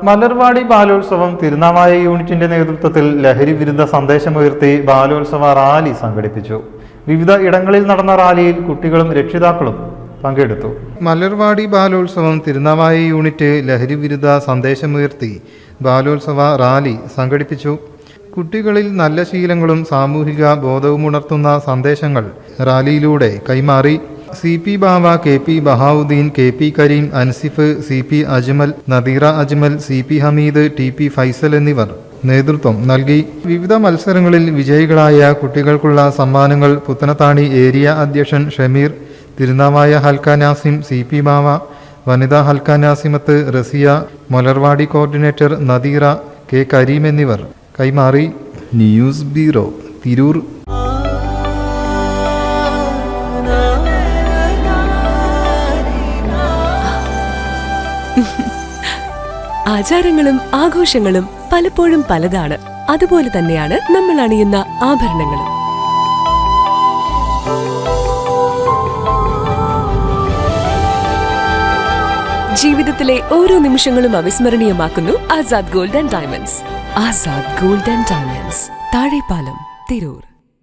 മലർവാടി ബാലോത്സവം തിരുനാവായ യൂണിറ്റിന്റെ നേതൃത്വത്തിൽ ലഹരി വിരുദ്ധ സന്ദേശമുയർത്തി ബാലോത്സവ റാലി സംഘടിപ്പിച്ചു. വിവിധ ഇടങ്ങളിൽ നടന്ന റാലിയിൽ കുട്ടികളും രക്ഷിതാക്കളും പങ്കെടുത്തു. മലർവാടി ബാലോത്സവം തിരുനാവായ യൂണിറ്റ് ലഹരി വിരുദ്ധ സന്ദേശമുയർത്തി ബാലോത്സവ റാലി സംഘടിപ്പിച്ചു. കുട്ടികളിൽ നല്ല ശീലങ്ങളും സാമൂഹിക ബോധവും ഉണർത്തുന്ന സന്ദേശങ്ങൾ റാലിയിലൂടെ കൈമാറി. CP ബാവ, KP Bahauddeen, KP Kareem, Ansif, CP Ajmal, Nadeera Ajmal, CP Hameed, TP Faisal എന്നിവർ നേതൃത്വം നൽകി. വിവിധ മത്സരങ്ങളിൽ വിജയികളായ കുട്ടികൾക്കുള്ള സമ്മാനങ്ങൾ പുത്തനത്താണി ഏരിയ അധ്യക്ഷൻ ഷമീർ, തിരുനാവായ ഹൽക്ക നാസിം, CP ബാവ, വനിതാ ഹൽക്ക നാസിമത്ത് റസിയ, മലർവാടി കോർഡിനേറ്റർ നദീറ, K കരീം എന്നിവർ കൈമാറി. News bureau, Tirur. ആചാരങ്ങളും ആഘോഷങ്ങളും പലപ്പോഴും പലതാണ്. അതുപോലെ തന്നെയാണ് നമ്മൾ അണിയുന്ന ആഭരണങ്ങളും. ജീവിതത്തിലെ ഓരോ നിമിഷങ്ങളും അവിസ്മരണീയമാക്കുന്നു Azad gold and diamonds. Azad gold and diamonds, Thazhepalam, Tirur.